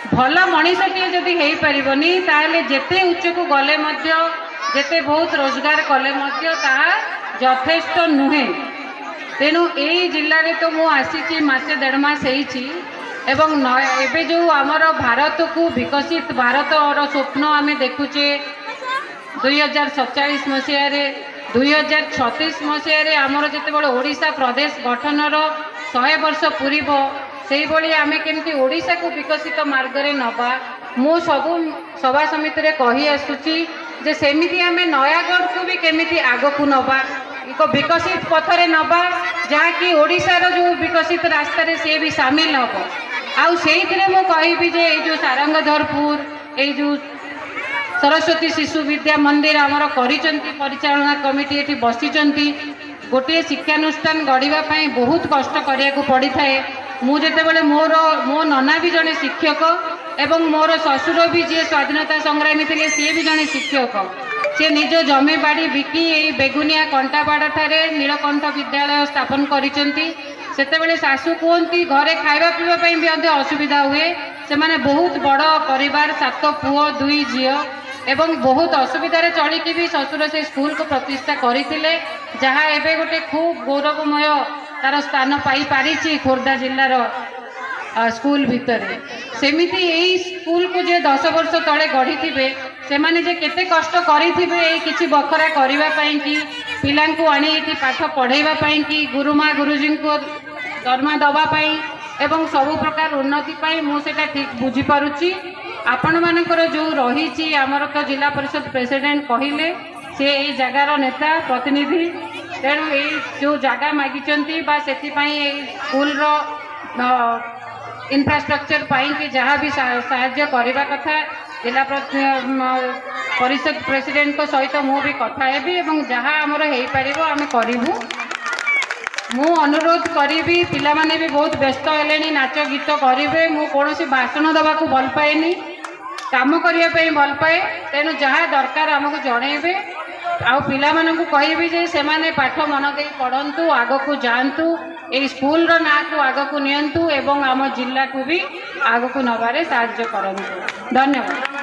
भल मनीषटीए जदि हो पारनी ताहले जेते उच्च को गले जेते बहुत रोजगार कले यथेष्ट नुहे। तेणु यही जिले में तो मुझे आसी मसे 1.5 मास एवं एबे जो आमर भारत को विकसित भारत और स्वप्न आम देखुचे 2047 मसीह 2036 मसीह आमर जिते ओडिशा प्रदेश गठनर 100 वर्ष पूरब से भाई आम केमती ओडिशा को विकसित मार्गरे नबा मु सबू सभा समिति कही आसुची जे सेमिति आम नयागढ़ को भी केमिति आग को नबा एक विकसित पथरे नबा जहाँकि ओडिशार जो विकसित रास्तार सी भी सामिल हम आउ से कहि जे जो सारंगधरपुर ये जो सरस्वती शिशु विद्या मंदिर आमर परिचालना कमिटी ये बसी गोटे शिक्षानुष्ठान गढ़ापी बहुत कष्ट करने पड़ी थाए। मुझे मो नना भी जड़े शिक्षक एवं मोर ससुर भी जी स्वाधीनता संग्रामी थे सी भी जड़े शिक्षक सी निज जमी बाड़ी बिकी यही बेगुनिया कंटाबाड़ ठारे नीलकंठ विद्यालय स्थापन करते शाशु कहती घरे खाଇବା पीवाई भी असुविधा हुए से माने बहुत बड़ परिवार 7 पुओ 2 झील एवं बहुत असुविधार चलिकी भी ससुर से स्कूल को प्रतिष्ठा करते जहाँ एवं गोटे खूब गौरवमय तार स्थान पाई पारिछि खोर्धा जिलार स्कूल भितर सेमिति यही स्कूल को जे 10 वर्ष तले गढ़ी थे से माने जे केते कष्ट करिथिबे एई किछि बखरा करिवा पई कि पिलांकु आनी एठी पाठ पढ़ाइबा पई कि गुरुमा गुरुजी को दरमा दबा पई एवं सब प्रकार उन्नति पई मु सेटा ठीक बुझी पारुछि। आपण मानकर जो रही आमर तो जिला परिषद प्रेसिडेंट कहले से यही जगार नेता प्रतिनिधि तेणु ये जो जगह मागिचंती बा सेथिपाई स्कूल इंफ्रास्ट्रक्चर पाई कि जहाँ भी साहाय्य करने कथा जिला परिषद प्रेसिडेंट को सहित मु भी कथा हेबी एवं जहाँ आमर हो पारिबो आमे करिबु। मु अनुरोध करी पिला माने भी बहुत व्यस्त हेलेनी नाच गीत करेंगे मु कौन भाषण दवा को भल पाएनी काम करने भल पाए तेणु जहाँ दरकार आमको जनइबे आउ पिला मानकु कहबी जे से माने पाठ मन दे पढ़ंतु आग को जातु ये स्कूल रो ना को आग को नियंतु एवं आम जिला को भी आग को नबारे साहाय्य करंतु। धन्यवाद।